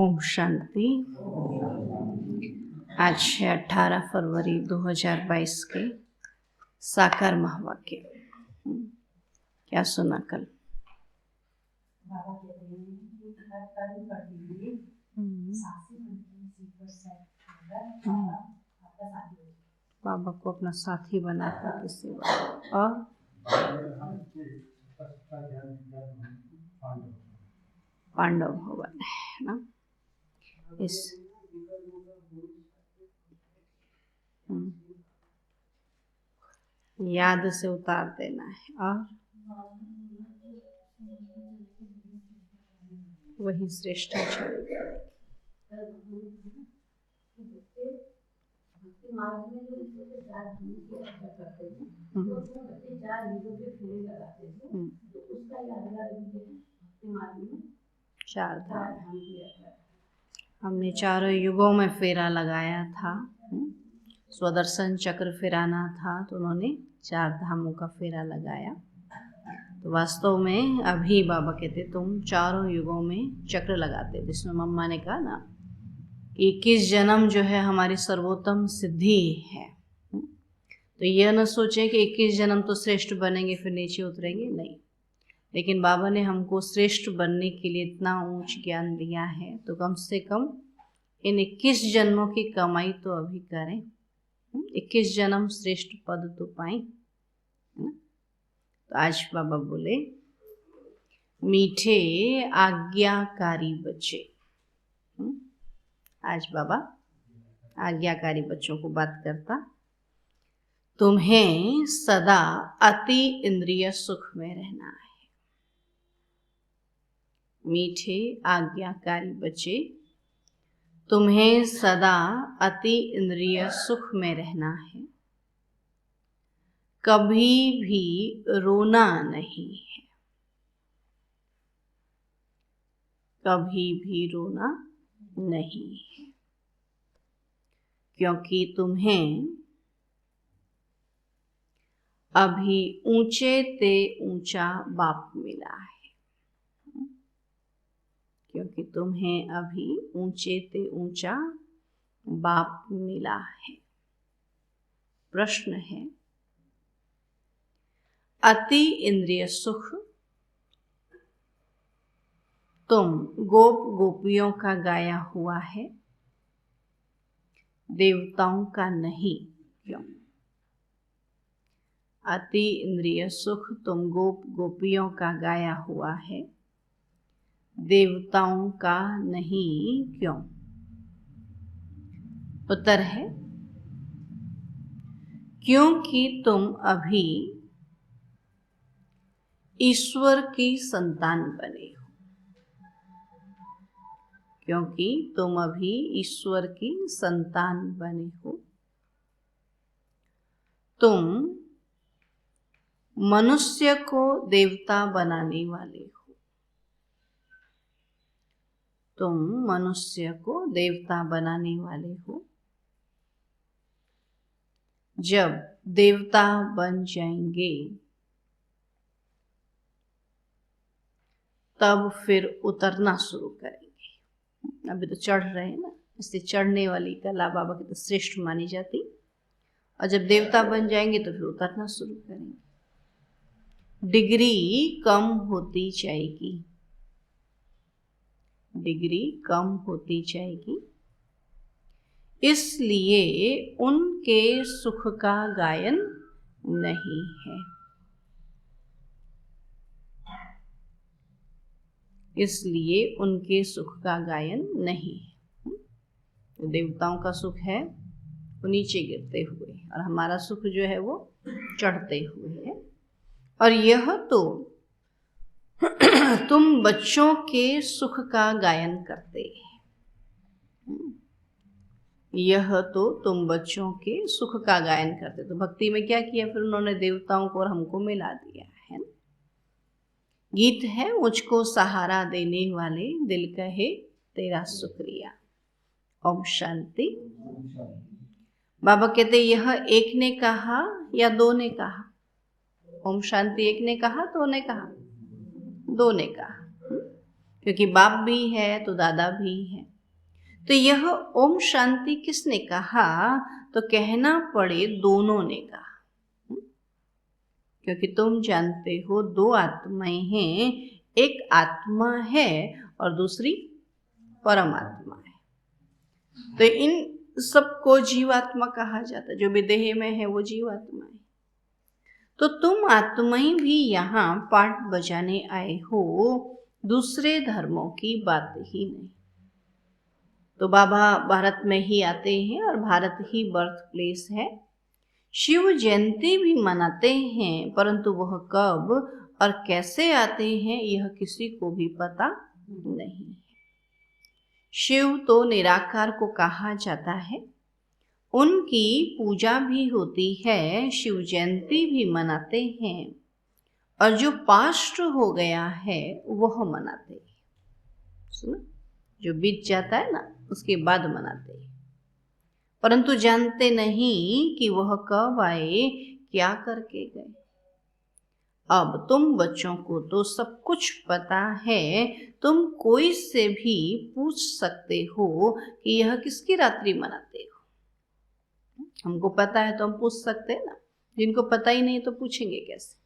ओम शांति। आज है 18 फरवरी 2022 के साकार महावाक्य। क्या सुना कल? बाबा को अपना साथी बनाकर किसी और पांडव भवन है ना। इस याद से उतार देना है और वही श्रेष्ठाचार्य चार धाम हमने चारों युगों में फेरा लगाया था। स्वदर्शन चक्र फिराना था तो उन्होंने चार धामों का फेरा लगाया। तो वास्तव में अभी बाबा कहते तुम चारों युगों में चक्र लगाते, जिसमें मम्मा ने कहा ना 21 जन्म जो है हमारी सर्वोत्तम सिद्धि है। तो यह न सोचें कि 21 जन्म तो श्रेष्ठ बनेंगे फिर नीचे उतरेंगे, नहीं। लेकिन बाबा ने हमको श्रेष्ठ बनने के लिए इतना ऊंच ज्ञान दिया है, तो कम से कम इन 21 जन्मों की कमाई तो अभी करें। 21 जन्म श्रेष्ठ पद तो पाएं। तो आज बाबा बोले मीठे आज्ञाकारी बच्चे। आज बाबा आज्ञाकारी बच्चों को बात करता, तुम्हें सदा अति इंद्रिय सुख में रहना है। मीठे आज्ञाकारी बच्चे, तुम्हें सदा अति इंद्रिय सुख में रहना है, कभी भी रोना नहीं है। कभी भी रोना नहीं है, क्योंकि तुम्हें अभी ऊंचे ते ऊंचा बाप मिला है। क्योंकि तुम्हें अभी ऊंचे ते ऊंचा बाप मिला है। प्रश्न है, अति इंद्रिय सुख तुम गोप गोपियों का गाया हुआ है, देवताओं का नहीं, क्यों? अति इंद्रिय सुख तुम गोप गोपियों का गाया हुआ है, देवताओं का नहीं, क्यों? उत्तर है, क्योंकि तुम अभी ईश्वर की संतान बने हो। क्योंकि तुम अभी ईश्वर की संतान बने हो। तुम मनुष्य को देवता बनाने वाले हो। तुम मनुष्य को देवता बनाने वाले हो। जब देवता बन जाएंगे तब फिर उतरना शुरू करेंगे। अभी तो चढ़ रहे हैं ना, इसलिए चढ़ने वाली कला बाबा की तो श्रेष्ठ मानी जाती। और जब देवता बन जाएंगे तो फिर उतरना शुरू करेंगे। डिग्री कम होती जाएगी। डिग्री कम होती जाएगी, इसलिए उनके सुख का गायन नहीं है। इसलिए उनके सुख का गायन नहीं है। देवताओं का सुख है वो नीचे गिरते हुए, और हमारा सुख जो है वो चढ़ते हुए है। और यह तो तुम बच्चों के सुख का गायन करते हैं। यह तो तुम बच्चों के सुख का गायन करते। तो भक्ति में क्या किया फिर उन्होंने? देवताओं को और हमको मिला दिया है। गीत है, मुझको सहारा देने वाले दिल कहे तेरा शुक्रिया। ओम शांति। बाबा कहते यह एक ने कहा या दो ने कहा? ओम शांति एक ने कहा, दो ने कहा? दो ने कहा। क्योंकि बाप भी है तो दादा भी है। तो यह ओम शांति किसने कहा? तो कहना पड़े दोनों ने कहा, क्योंकि तुम जानते हो दो आत्माएं हैं, एक आत्मा है और दूसरी परमात्मा है। तो इन सबको जीवात्मा कहा जाता है, जो भी देह में है वो जीवात्मा है। तो तुम आत्माएं भी यहाँ पाठ बजाने आए हो, दूसरे धर्मों की बात ही नहीं। तो बाबा भारत में ही आते हैं और भारत ही बर्थ प्लेस है। शिव जयंती भी मनाते हैं, परंतु वह कब और कैसे आते हैं यह किसी को भी पता नहीं। शिव तो निराकार को कहा जाता है, उनकी पूजा भी होती है, शिव जयंती भी मनाते हैं, और जो पास्ट हो गया है वह मनाते हैं। सुनो, जो बीत जाता है ना उसके बाद मनाते हैं, परंतु जानते नहीं कि वह कब आए, क्या करके गए। अब तुम बच्चों को तो सब कुछ पता है, तुम कोई से भी पूछ सकते हो कि यह किसकी रात्रि मनाते हो। हमको पता है तो हम पूछ सकते हैं ना, जिनको पता ही नहीं तो पूछेंगे कैसे,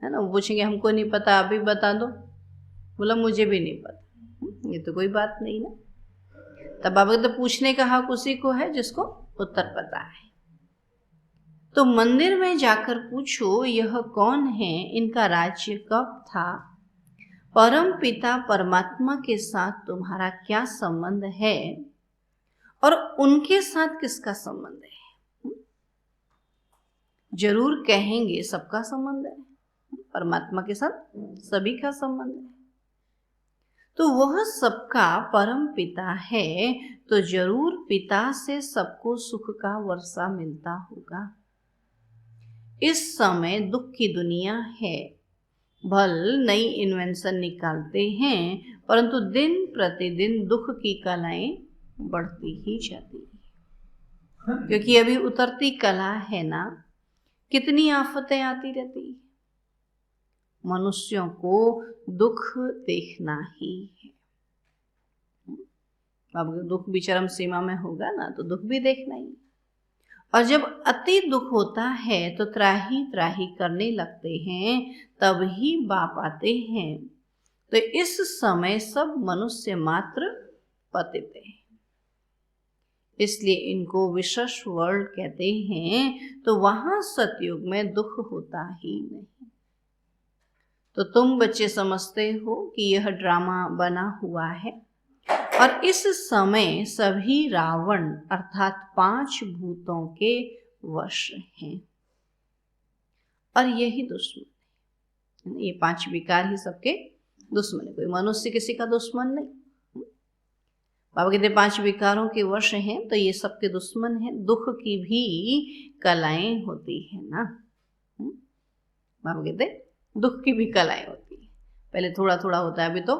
है ना। वो पूछेंगे हमको नहीं पता, अभी बता दो, बोला मुझे भी नहीं पता, ये तो कोई बात नहीं ना। तब बाबा तो पूछने का हक उसी को है जिसको उत्तर पता है। तो मंदिर में जाकर पूछो यह कौन है, इनका राज्य कब था, परम पिता परमात्मा के साथ तुम्हारा क्या संबंध है और उनके साथ किसका संबंध है। जरूर कहेंगे सबका संबंध है, परमात्मा के साथ सभी का संबंध है। तो वह सबका परम पिता है, तो जरूर पिता से सबको सुख का वर्षा मिलता होगा। इस समय दुख की दुनिया है, भल नई इन्वेंशन निकालते हैं, परंतु दिन प्रतिदिन दुख की कलाएं बढ़ती ही जाती है, क्योंकि अभी उतरती कला है ना। कितनी आफतें आती रहती है, मनुष्यों को दुख देखना ही है। अब दुख भी चरम सीमा में होगा ना तो दुख भी देखना ही। और जब अति दुख होता है तो त्राही त्राही करने लगते हैं, तब ही बाप आते हैं। तो इस समय सब मनुष्य मात्र पतित हैं, इसलिए इनको विशेष वर्ल्ड कहते हैं। तो वहां सतयुग में दुख होता ही नहीं। तो तुम बच्चे समझते हो कि यह ड्रामा बना हुआ है, और इस समय सभी रावण अर्थात 5 भूतों के वश हैं, और यही दुश्मन है। ये 5 विकार ही सबके दुश्मन है, कोई मनुष्य किसी का दुश्मन नहीं। बाबा कहते 5 विकारों के वश हैं, तो ये सबके दुश्मन हैं। दुख की भी कलाएं होती है ना। बाबा कहते दुख की भी कलाएं होती है, पहले थोड़ा थोड़ा होता है, अभी तो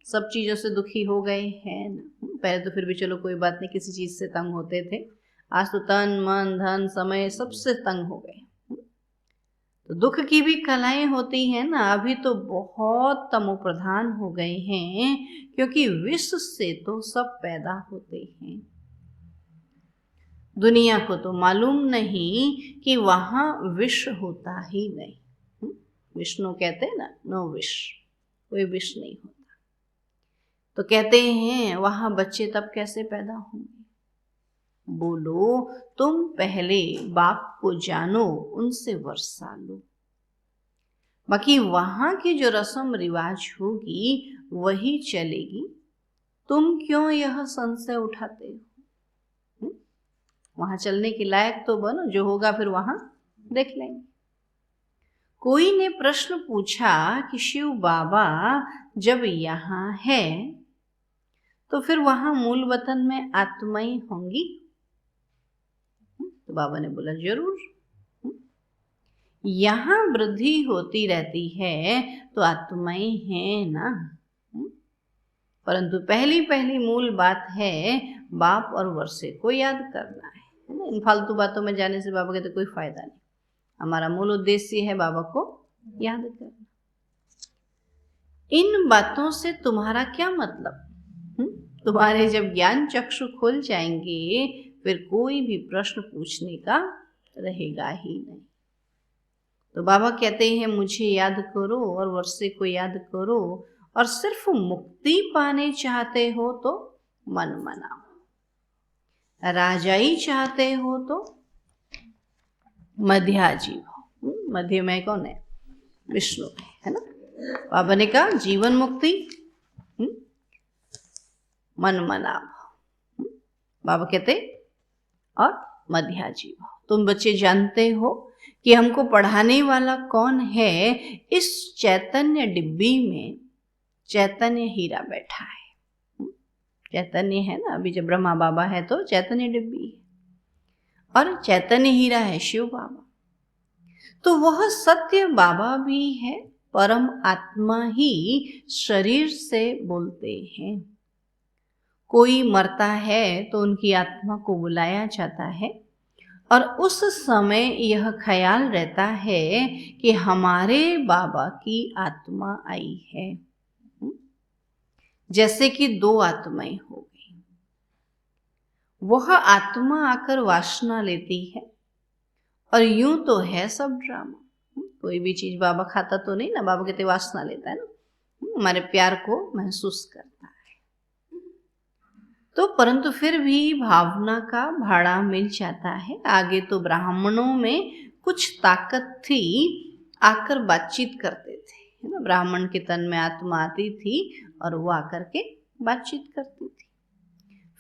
सब चीज़ों से दुखी हो गए हैं ना। पहले तो फिर भी चलो कोई बात नहीं, किसी चीज़ से तंग होते थे, आज तो तन मन धन समय सबसे तंग हो गए। तो दुख की भी कलाएं होती हैं ना। अभी तो बहुत तमो प्रधान हो गए हैं, क्योंकि विष से तो सब पैदा होते हैं। दुनिया को तो मालूम नहीं कि वहाँ विष होता ही नहीं। विष्णु कहते हैं ना, नो विष, कोई विष नहीं होता। तो कहते हैं वहां बच्चे तब कैसे पैदा होंगे। बोलो तुम पहले बाप को जानो, उनसे वर्षा लो, बाकी वहां की जो रस्म रिवाज होगी वही चलेगी। तुम क्यों यह संशय उठाते हो। वहां चलने के लायक तो बनो, जो होगा फिर वहां देख लेंगे। कोई ने प्रश्न पूछा कि शिव बाबा जब यहाँ है तो फिर वहां मूल वतन में आत्माएं होंगी। तो बाबा ने बोला जरूर, यहाँ वृद्धि होती रहती है तो आत्माएं हैं ना। परंतु पहली पहली मूल बात है बाप और वर्षे को याद करना है। इन फालतू बातों में जाने से बाबा कहते कोई फायदा नहीं। हमारा मूल उद्देश्य है बाबा को याद करना। इन बातों से तुम्हारा क्या मतलब? तुम्हारे जब ज्ञान चक्षु खुल जाएंगे फिर कोई भी प्रश्न पूछने का रहेगा ही नहीं। तो बाबा कहते हैं मुझे याद करो और वर्षे को याद करो, और सिर्फ मुक्ति पाने चाहते हो तो मन मनाओ, राजाई चाहते हो तो मध्याजीव हो। मध्य में कौन है? विष्णु है ना। बाबा ने कहा जीवन मुक्ति मन मनाओ, बाबा कहते और मध्याजीव हो। तुम बच्चे जानते हो कि हमको पढ़ाने वाला कौन है? इस चैतन्य डिब्बी में चैतन्य हीरा बैठा है। चैतन्य है ना, अभी जब ब्रह्मा बाबा है तो चैतन्य डिब्बी है, और चैतन्य हीरा है शिव बाबा। तो वह सत्य बाबा भी है, परम आत्मा ही शरीर से बोलते हैं। कोई मरता है तो उनकी आत्मा को बुलाया जाता है, और उस समय यह ख्याल रहता है कि हमारे बाबा की आत्मा आई है। जैसे कि दो आत्माएं हो गई, वह आत्मा आकर वासना लेती है, और यूं तो है सब ड्रामा। कोई भी चीज बाबा खाता तो नहीं ना, बाबा कहते वासना लेता है ना, हमारे प्यार को महसूस करता है। तो परंतु फिर भी भावना का भाड़ा मिल जाता है। आगे तो ब्राह्मणों में कुछ ताकत थी, आकर बातचीत करते थे, है ना। ब्राह्मण के तन में आत्मा आती थी और वो आकर के बातचीत करती थी,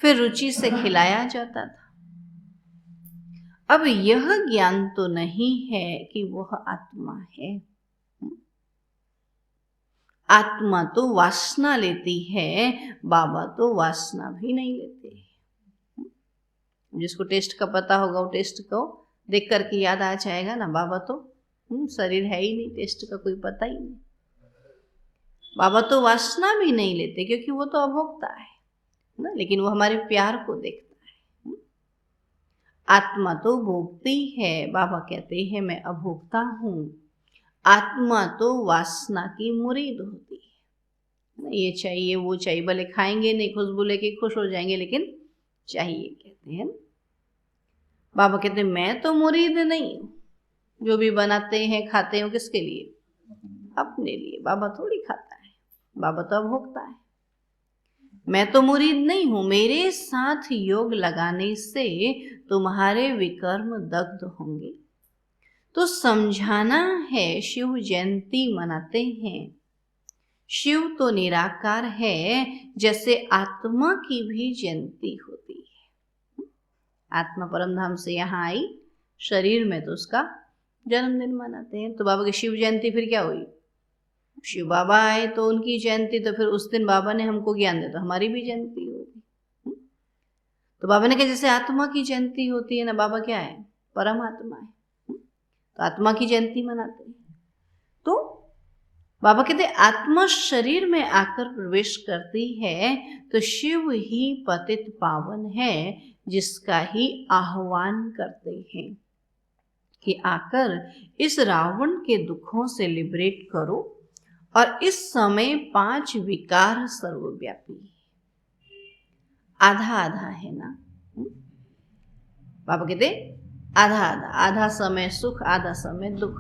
फिर रुचि से खिलाया जाता था। अब यह ज्ञान तो नहीं है कि वह आत्मा है। आत्मा तो वासना लेती है, बाबा तो वासना भी नहीं लेते। जिसको टेस्ट का पता होगा वो टेस्ट को देख करके याद आ जाएगा ना। बाबा तो शरीर है ही नहीं, टेस्ट का कोई पता ही नहीं। बाबा तो वासना भी नहीं लेते क्योंकि वो तो अभोक्ता है ना, लेकिन वो हमारे प्यार को देखता है। आत्मा तो भोगती है, बाबा कहते हैं मैं अभोक्ता हूँ। आत्मा तो वासना की मुरीद होती है, ये चाहिए वो चाहिए, भले खाएंगे नहीं, खुशबू लेके खुश हो जाएंगे, लेकिन चाहिए कहते हैं। बाबा कहते हैं मैं तो मुरीद नहीं हूँ, जो भी बनाते हैं खाते हैं किसके लिए? अपने लिए। बाबा थोड़ी खाता है, बाबा तो अभोक्ता है। मैं तो मुरीद नहीं हूँ, मेरे साथ योग लगाने से तुम्हारे विकर्म दग्ध होंगे। तो समझाना है, शिव जयंती मनाते हैं। शिव तो निराकार है, जैसे आत्मा की भी जयंती होती है। आत्मा परमधाम से यहाँ आई शरीर में, तो उसका जन्मदिन मनाते हैं। तो बाबा की शिव जयंती फिर क्या हुई? शिव बाबा आए तो उनकी जयंती, तो फिर उस दिन बाबा ने हमको ज्ञान दिया तो हमारी भी जयंती होगी। तो बाबा ने कहा जैसे आत्मा की जयंती होती है ना, बाबा क्या है? परमात्मा है, तो आत्मा की जयंती मनाते हैं। तो बाबा कहते आत्मा शरीर में आकर प्रवेश करती है तो शिव ही पतित पावन है, जिसका ही आह्वान करते हैं कि आकर इस रावण के दुखों से लिबरेट करो। और इस समय 5 विकार सर्वव्यापी है, आधा आधा है ना। बाबा कहते आधा आधा, आधा समय सुख आधा समय दुख।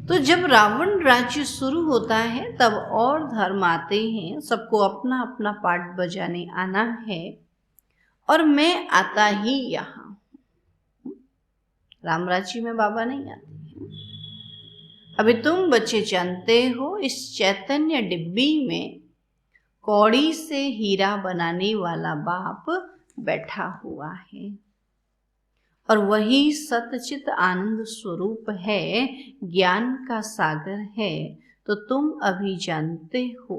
तो जब रावण राज्य शुरू होता है तब और धर्म आते हैं, सबको अपना अपना पार्ट बजाने आना है, और मैं आता ही यहाँ। राम राज्य में बाबा नहीं आते। अभी तुम बच्चे जानते हो इस चैतन्य डिब्बी में कौड़ी से हीरा बनाने वाला बाप बैठा हुआ है, और वही सतचित आनंद स्वरूप है, ज्ञान का सागर है। तो तुम अभी जानते हो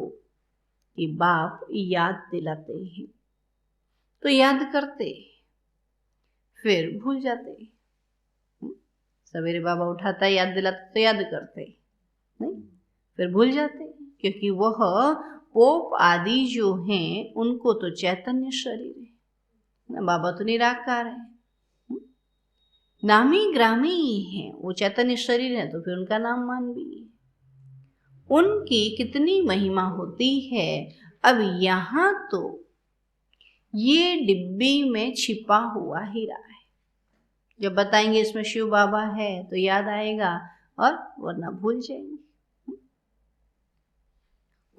कि बाप याद दिलाते हैं, तो याद करते फिर भूल जाते। सवेरे बाबा उठाता है, याद दिलाते तो याद करते नहीं, फिर भूल जाते, क्योंकि वह पोप आदि जो हैं उनको तो चैतन्य शरीर है ना, बाबा तो निराकार है, नामी ग्रामी है, वो चैतन्य शरीर है तो फिर उनका नाम मान भी है। उनकी कितनी महिमा होती है। अब यहाँ तो ये डिब्बी में छिपा हुआ हीरा है। जब बताएंगे इसमें शिव बाबा है तो याद आएगा, और वरना भूल जाएंगे।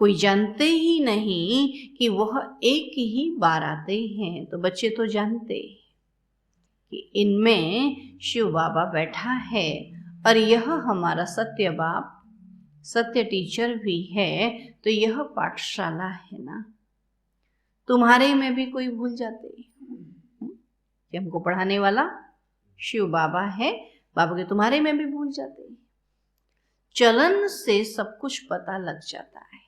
कोई जानते ही नहीं कि वह एक ही बार आते हैं, तो बच्चे तो जानते कि इनमें शिव बाबा बैठा है। और यह हमारा सत्य बाप, सत्य टीचर भी है। तो यह पाठशाला है ना। तुम्हारे में भी कोई भूल जाते कि हमको पढ़ाने वाला शिव बाबा है, बाबा के तुम्हारे में भी भूल जाते। चलन से सब कुछ पता लग जाता है।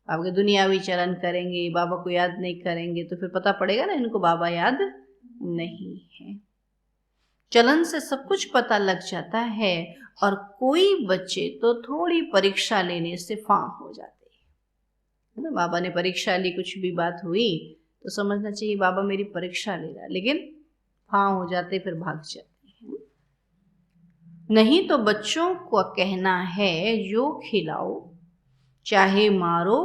बाबा के दुनियावी चलन करेंगे, बाबा को याद नहीं करेंगे, तो फिर पता पड़ेगा ना इनको बाबा याद नहीं है। चलन से सब कुछ पता लग जाता है। और कोई बच्चे तो थोड़ी परीक्षा लेने से फां हो जाते हैं ना। बाबा ने परीक्षा ली, कुछ भी बात हुई तो समझना चाहिए बाबा मेरी परीक्षा ले रहा, लेकिन फां हो जाते, फिर भाग जाते हैं। नहीं तो बच्चों को कहना है जो खिलाओ, चाहे मारो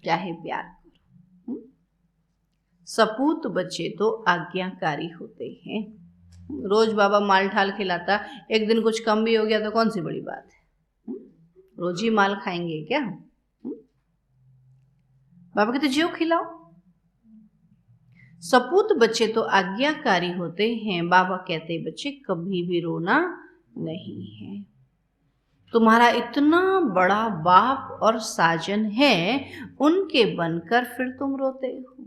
चाहे प्यार करो। सपूत बच्चे तो आज्ञाकारी होते हैं। रोज बाबा माल ठाल खिलाता, एक दिन कुछ कम भी हो गया तो कौन सी बड़ी बात है। रोज ही माल खाएंगे क्या। बाबा कहते जो खिलाओ। सपूत बच्चे तो आज्ञाकारी होते हैं। बाबा कहते बच्चे कभी भी रोना नहीं है। तुम्हारा इतना बड़ा बाप और साजन है, उनके बनकर फिर तुम रोते हो।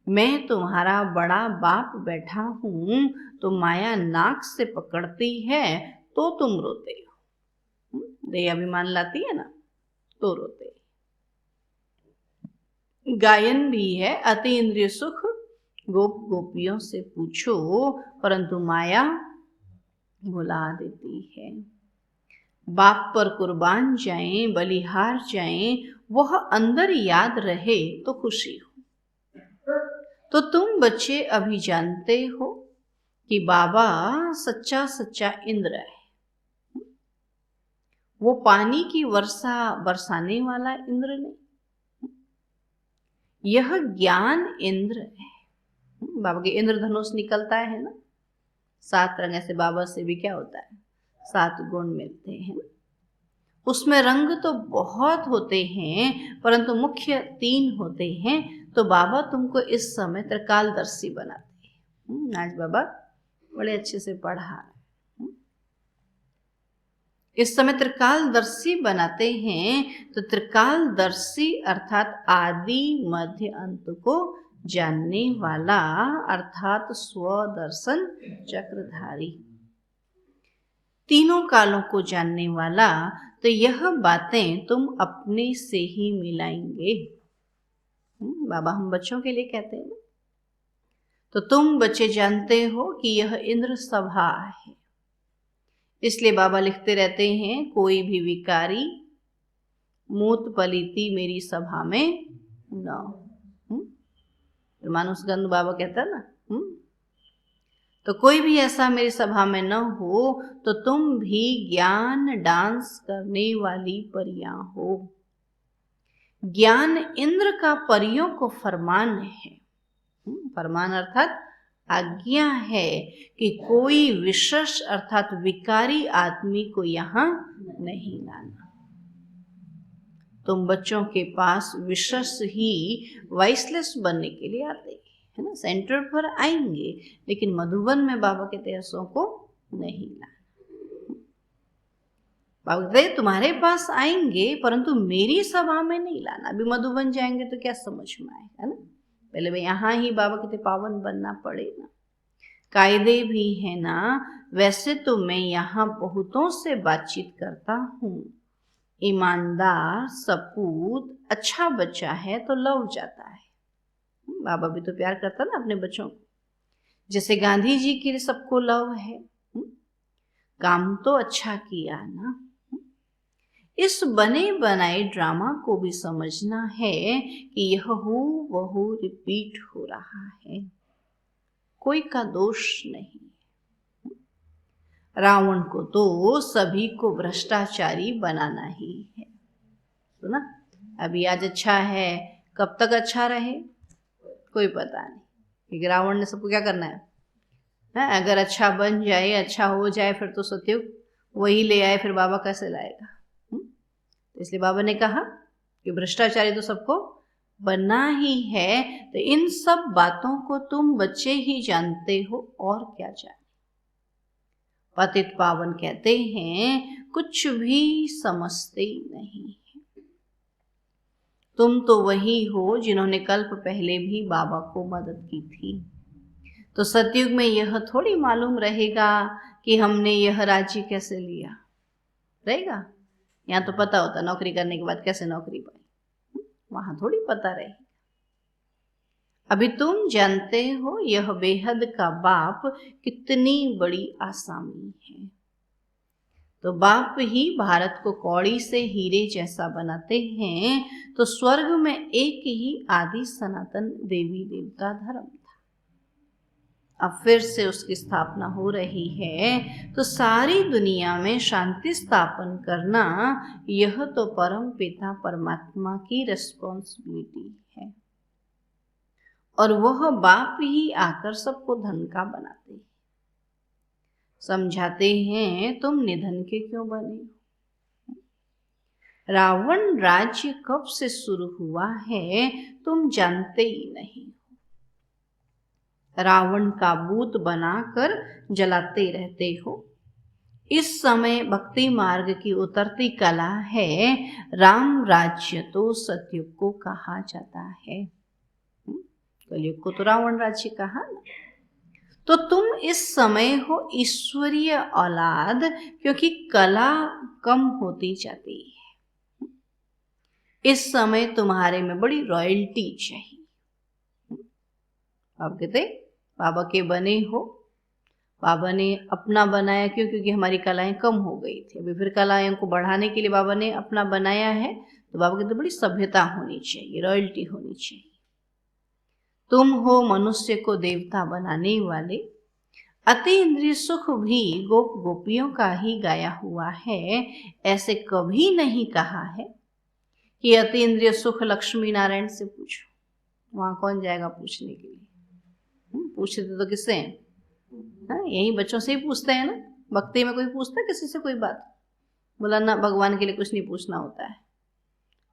मैं तुम्हारा बड़ा बाप बैठा हूं, तो माया नाक से पकड़ती है तो तुम रोते हो। दे अभिमान लाती है ना, तो रोते। गायन भी है, अति इंद्रिय सुख गोप गोपियों से पूछो, परंतु माया भुला देती है। बाप पर कुर्बान जाएं, बलिहार जाएं, वह अंदर याद रहे तो खुशी हो। तो तुम बच्चे अभी जानते हो कि बाबा सच्चा सच्चा इंद्र है। वो पानी की वर्षा बरसाने वाला इंद्र नहीं, यह ज्ञान इंद्र है। बाबा के इंद्रधनुष निकलता है ना, 7 रंग ऐसे बाबा से भी क्या होता है, 7 गुण मिलते हैं। उसमें रंग तो बहुत होते हैं, परंतु मुख्य 3 होते हैं। तो बाबा तुमको इस समय त्रिकालदर्शी बनाते हैं। आज बाबा बड़े अच्छे से पढ़ा रहे। इस समय त्रिकालदर्शी बनाते हैं। तो त्रिकालदर्शी अर्थात आदि मध्य अंत को जानने वाला, अर्थात स्वदर्शन चक्रधारी, तीनों कालों को जानने वाला। तो यह बातें तुम अपने से ही मिलाएंगे। बाबा हम बच्चों के लिए कहते हैं। तो तुम बच्चे जानते हो कि यह इंद्र सभा है, इसलिए बाबा लिखते रहते हैं, कोई भी विकारी मूत पलीती मेरी सभा में न हो। मानुष गंध बाबा कहता ना, तो कोई भी ऐसा मेरी सभा में न हो। तो तुम भी ज्ञान डांस करने वाली परियां हो। ज्ञान इंद्र का परियों को फरमान है। फरमान अर्थात आज्ञा है कि कोई विशेष अर्थात विकारी आदमी को यहां नहीं लाना। तुम बच्चों के पास विशेष ही वॉइसलेस बनने के लिए आते है ना, सेंटर पर आएंगे, लेकिन मधुबन में बाबा के तेजसों को नहीं लाना। बाबा कहते तुम्हारे पास आएंगे, परंतु मेरी सभा में नहीं लाना। अभी मधुबन जाएंगे तो क्या समझ में आएगा ना, पहले भाई यहाँ ही बाबा कहते पावन बनना पड़ेगा। कायदे भी है ना। वैसे तो मैं यहाँ बहुतों से बातचीत करता हूँ। ईमानदार सपूत अच्छा बच्चा है तो लव जाता है। बाबा भी तो प्यार करता ना अपने बच्चों को, जैसे गांधी जी के लिए सबको लव है। काम तो अच्छा किया ना। इस बने बनाए ड्रामा को भी समझना है कि यह हूबहू रिपीट हो रहा है, कोई का दोष नहीं। रावण को तो सभी को भ्रष्टाचारी बनाना ही है। सुना? अभी आज अच्छा है, कब तक अच्छा रहे कोई पता नहीं, क्योंकि रावण ने सबको क्या करना है? अगर अच्छा बन जाए, अच्छा हो जाए, फिर तो सतयुग वही ले आए, फिर बाबा कैसे लाएगा? तो इसलिए बाबा ने कहा कि भ्रष्टाचारी तो सबको बनना ही है। तो इन सब बातों को तुम बच्चे ही जानते हो, और क्या जाने। पतित पावन कहते हैं कुछ भी समझते नहीं है। तुम तो वही हो जिन्होंने कल्प पहले भी बाबा को मदद की थी। तो सतयुग में यह थोड़ी मालूम रहेगा कि हमने यह राज्य कैसे लिया, रहेगा? यहाँ तो पता होता नौकरी करने के बाद कैसे नौकरी पाई, वहां थोड़ी पता रहेगा। अभी तुम जानते हो यह बेहद का बाप कितनी बड़ी आसामी है। तो बाप ही भारत को कौड़ी से हीरे जैसा बनाते हैं। तो स्वर्ग में एक ही आदि सनातन देवी देवता धर्म था, अब फिर से उसकी स्थापना हो रही है। तो सारी दुनिया में शांति स्थापन करना यह तो परम पिता परमात्मा की रिस्पॉन्सिबिलिटी है, और वह बाप ही आकर सबको धन का बनाते हैं। समझाते हैं तुम निधन के क्यों बने? रावण राज्य कब से शुरू हुआ है तुम जानते ही नहीं। रावण का भूत बनाकर जलाते रहते हो। इस समय भक्ति मार्ग की उतरती कला है। राम राज्य तो सतयुग को कहा जाता है, कलयुग को तो रावण राज्य कहा ना। तो तुम इस समय हो ईश्वरीय औलाद, क्योंकि कला कम होती जाती है। इस समय तुम्हारे में बड़ी रॉयल्टी चाहिए। आप कहते बाबा के बने हो, बाबा ने अपना बनाया क्यों? क्योंकि हमारी कलाएं कम हो गई थी। अभी फिर कलाएं को बढ़ाने के लिए बाबा ने अपना बनाया है। तो बाबा कहते बड़ी सभ्यता होनी चाहिए, रॉयल्टी होनी चाहिए। तुम हो मनुष्य को देवता बनाने वाले। अति इंद्रिय सुख भी गोप गोपियों का ही गाया हुआ है। ऐसे कभी नहीं कहा है कि अति इंद्रिय सुख लक्ष्मी नारायण से पूछो। वहां कौन जाएगा पूछने के लिए? पूछते तो किससे हैं? यही बच्चों से ही पूछते हैं ना। भक्ति में कोई पूछता है किसी से कोई बात? बोला ना, भगवान के लिए कुछ नहीं पूछना होता है।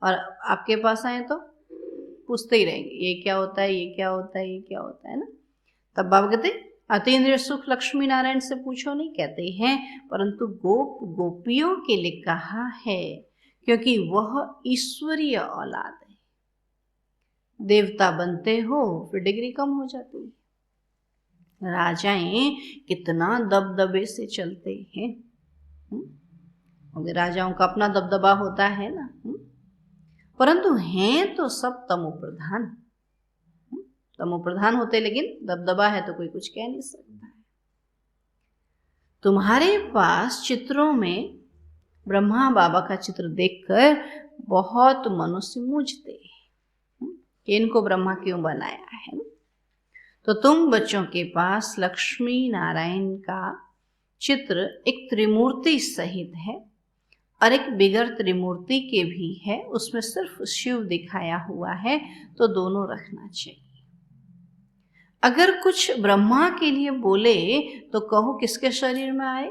और आपके पास आए तो पूछते ही रहेंगे, ये क्या होता है, ये क्या होता है, ये क्या होता है ना। तब बाबा कहते अति इंद्रिय सुख लक्ष्मी नारायण से पूछो नहीं कहते हैं, परंतु गोप गोपियों के लिए कहा है, क्योंकि वह ईश्वरीय औलाद है। देवता बनते हो फिर डिग्री कम हो जाती है। राजाएं कितना दबदबे से चलते हैं। राजाओं का अपना दबदबा होता है ना, परंतु हैं तो सब तमो प्रधान। तमो प्रधान होते, लेकिन दबदबा है तो कोई कुछ कह नहीं सकता है। तुम्हारे पास चित्रों में ब्रह्मा बाबा का चित्र देखकर बहुत मनुष्य मूझते हैं कि इनको ब्रह्मा क्यों बनाया है। तो तुम बच्चों के पास लक्ष्मी नारायण का चित्र एक त्रिमूर्ति सहित है, और एक बिगर त्रिमूर्ति के भी है। उसमें सिर्फ शिव दिखाया हुआ है, तो दोनों रखना चाहिए। अगर कुछ ब्रह्मा के लिए बोले तो कहो किसके शरीर में आए?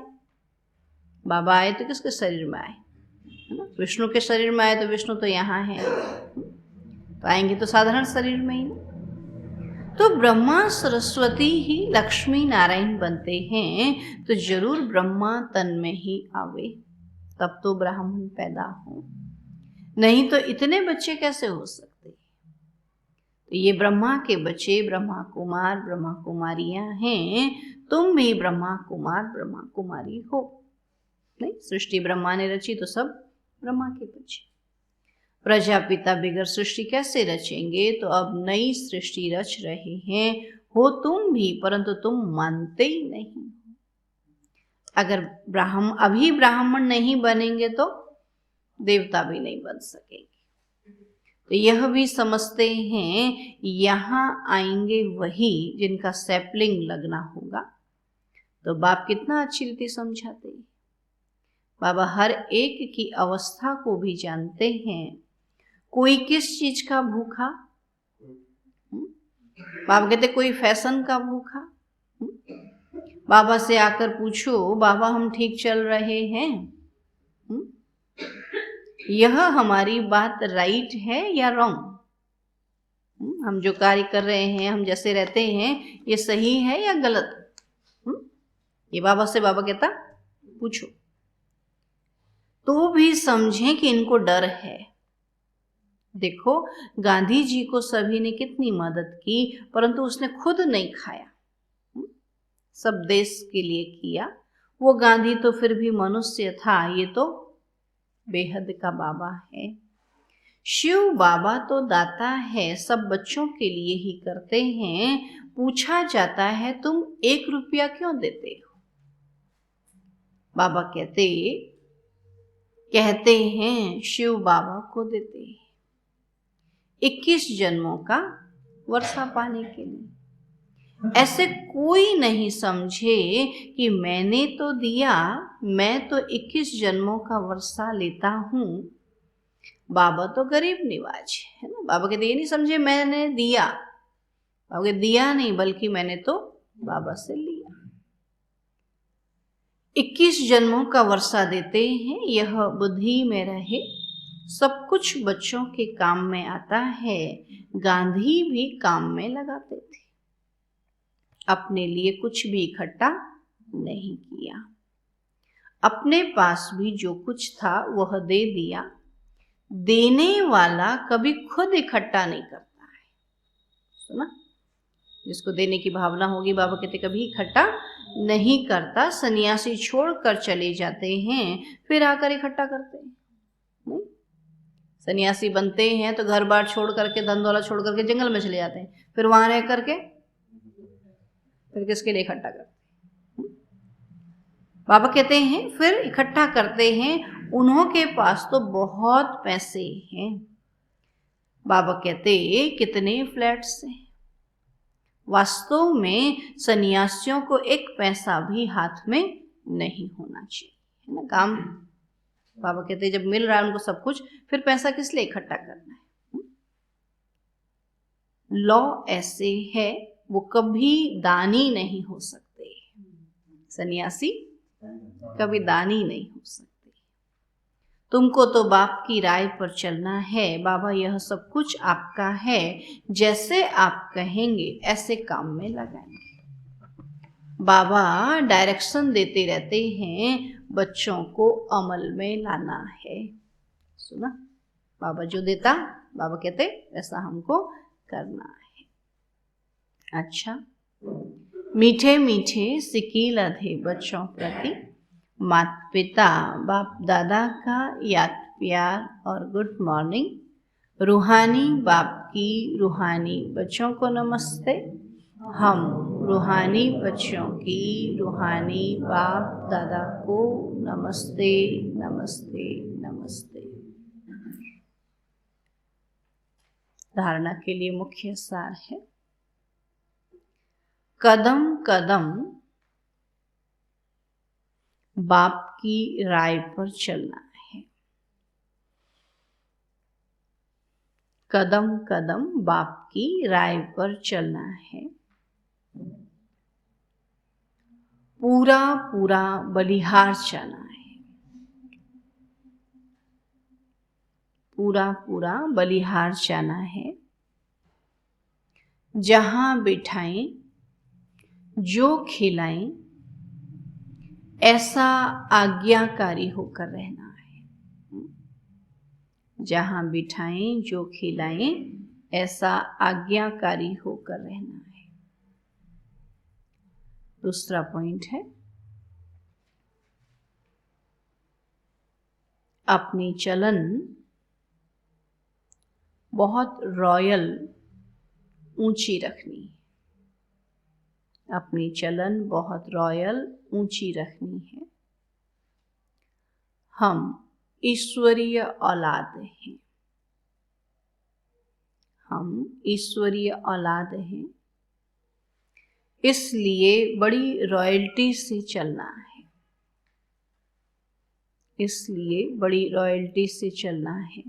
बाबा आए तो किसके शरीर में आए? विष्णु के शरीर में आए तो विष्णु तो यहाँ है, तो आएंगे तो साधारण शरीर में ही ना। तो ब्रह्मा सरस्वती ही लक्ष्मी नारायण बनते हैं, तो जरूर ब्रह्मा तन में ही आवे, तब तो ब्राह्मण पैदा हो। नहीं तो इतने बच्चे कैसे हो सकते? तो ये ब्रह्मा के बच्चे ब्रह्मा कुमार ब्रह्मा कुमारियां हैं। तुम भी ब्रह्मा कुमार ब्रह्मा कुमारी हो। नहीं, सृष्टि ब्रह्मा ने रची तो सब ब्रह्मा के बच्चे। प्रजापिता बिगर सृष्टि कैसे रचेंगे? तो अब नई सृष्टि रच रहे हैं। हो तुम भी, परंतु तुम मानते ही नहीं। अगर अभी ब्राह्मण नहीं बनेंगे तो देवता भी नहीं बन सकेंगे। तो यह भी समझते हैं यहाँ आएंगे वही जिनका सैपलिंग लगना होगा। तो बाप कितना अच्छी रीति समझाते हैं। बाबा हर एक की अवस्था को भी जानते हैं। कोई किस चीज का भूखा, बाबा कहते कोई फैशन का भूखा। बाबा से आकर पूछो, बाबा हम ठीक चल रहे हैं, यह हमारी बात राइट है या रॉन्ग? हम जो कार्य कर रहे हैं, हम जैसे रहते हैं, ये सही है या गलत? ये बाबा से बाबा कहता पूछो, तो भी समझें कि इनको डर है। देखो गांधी जी को सभी ने कितनी मदद की, परंतु उसने खुद नहीं खाया, सब देश के लिए किया। वो गांधी तो फिर भी मनुष्य था, ये तो बेहद का बाबा है। शिव बाबा तो दाता है, सब बच्चों के लिए ही करते हैं। पूछा जाता है तुम 1 रुपया क्यों देते हो? बाबा कहते हैं शिव बाबा को देते हैं 21 जन्मों का वर्षा पाने के लिए। ऐसे कोई नहीं समझे कि मैंने तो दिया, मैं तो 21 जन्मों का वर्षा लेता हूं। बाबा तो गरीब निवाज है ना। बाबा कहते ये नहीं समझे मैंने दिया, बाबा कहते दिया नहीं, बल्कि मैंने तो बाबा से लिया। 21 जन्मों का वर्षा देते हैं, यह बुद्धि में रहे। सब कुछ बच्चों के काम में आता है। गांधी भी काम में लगाते थे, अपने लिए कुछ भी इकट्ठा नहीं किया। अपने पास भी जो कुछ था वह दे दिया। देने वाला कभी खुद इकट्ठा नहीं करता है, सुना? जिसको देने की भावना होगी, बाबा कहते कभी इकट्ठा नहीं करता। सन्यासी छोड़कर चले जाते हैं, फिर आकर इकट्ठा करते हैं। सन्यासी बनते हैं तो घर बार छोड़ करके, धन दौलत छोड़ करके जंगल में चले जाते हैं, फिर वहां रह करके फिर किसके लिए इकट्ठा करते हैं? बाबा कहते हैं फिर इकट्ठा करते हैं, उन्हों के पास तो बहुत पैसे हैं। बाबा कहते कितने फ्लैट्स हैं। वास्तव में सन्यासियों को 1 पैसा भी हाथ में नहीं होना चाहिए, है ना। काम बाबा कहते जब मिल रहा है उनको सब कुछ, फिर पैसा किस लिए इकट्ठा करना है? लॉ ऐसे है, वो कभी दानी नहीं हो सकते। सन्यासी कभी दानी नहीं हो सकते। तुमको तो बाप की राय पर चलना है। बाबा यह सब कुछ आपका है, जैसे आप कहेंगे ऐसे काम में लगाएंगे। बाबा डायरेक्शन देते रहते हैं, बच्चों को अमल में लाना है। सुना? बाबा जो देता, बाबा कहते ऐसा हमको करना है। अच्छा, मीठे मीठे सिकील अधे बच्चों प्रति माता पिता बाप दादा का याद प्यार और गुड मॉर्निंग। रूहानी बाप की रूहानी बच्चों को नमस्ते। हम रूहानी बच्चों की रूहानी बाप दादा को नमस्ते नमस्ते नमस्ते। धारणा के लिए मुख्य सार है, कदम कदम बाप की राय पर चलना है। कदम कदम बाप की राय पर चलना है। पूरा पूरा बलिहार चलना है। पूरा पूरा बलिहार जाना है। जहां बिठाएं, जो खिलाएं, ऐसा आज्ञाकारी होकर रहना है। जहां बिठाएं, जो खिलाएं, ऐसा आज्ञाकारी होकर रहना है। दूसरा पॉइंट है, अपनी चलन बहुत रॉयल ऊंची रखनी है। अपनी चलन बहुत रॉयल ऊंची रखनी है। हम ईश्वरीय औलाद हैं। हम ईश्वरीय औलाद हैं। इसलिए बड़ी रॉयल्टी से चलना है, इसलिए बड़ी रॉयल्टी से चलना है।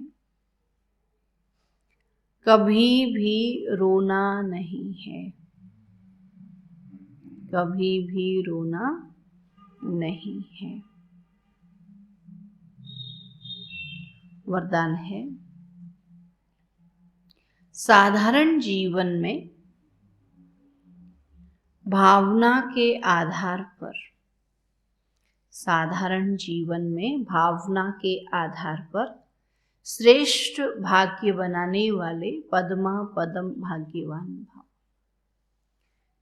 कभी भी रोना नहीं है, कभी भी रोना नहीं है। वरदान है, साधारण जीवन में भावना के आधार पर, साधारण जीवन में भावना के आधार पर श्रेष्ठ भाग्य बनाने वाले पद्मा पदम भाग्यवान भाव,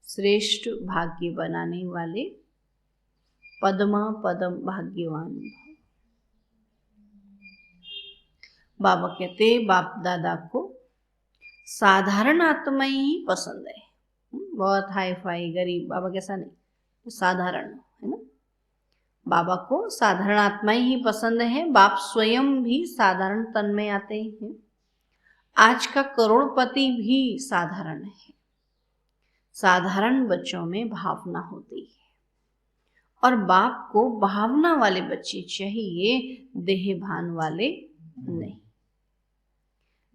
श्रेष्ठ भाग्य बनाने वाले पद्मा पदम भाग्यवान भाव। बाबा कहते, बाप दादा को साधारण आत्मा ही पसंद है, बहुत हाई फाई गरीब बाबा कैसा नहीं, साधारण है ना। बाबा को साधारण आत्माएं ही पसंद है। बाप स्वयं भी साधारण तन में आते हैं। आज का करोड़पति भी साधारण है। साधारण बच्चों में भावना होती है और बाप को भावना वाले बच्चे चाहिए, देहभान वाले नहीं।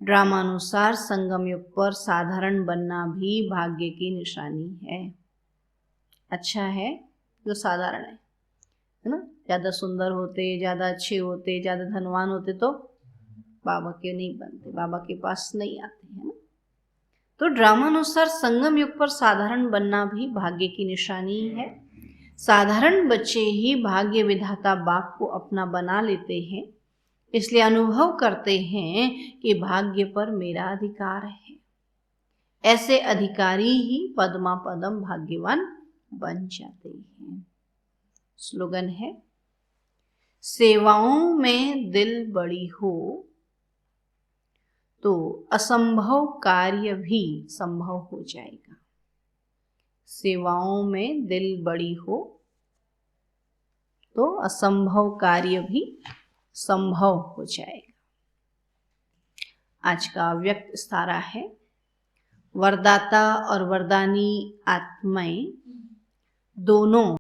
ड्रामानुसार संगम युग पर साधारण बनना भी भाग्य की निशानी है। अच्छा है जो साधारण है ना। ज्यादा सुंदर होते, ज्यादा अच्छे होते, ज्यादा धनवान होते तो बाबा के नहीं बनते, बाबा के पास नहीं आते, है ना। तो ड्रामानुसार संगम युग पर साधारण बनना भी भाग्य की निशानी है। साधारण बच्चे ही भाग्य विधाता बाप को अपना बना लेते हैं, इसलिए अनुभव करते हैं कि भाग्य पर मेरा अधिकार है। ऐसे अधिकारी ही पद्मा पदम भाग्यवान बन जाते हैं। स्लोगन है, सेवाओं में दिल बड़ी हो तो असंभव कार्य भी संभव हो जाएगा। सेवाओं में दिल बड़ी हो तो असंभव कार्य भी संभव हो जाएगा। आज का व्यक्त इस्तारा है, वरदाता और वरदानी आत्माएं दोनों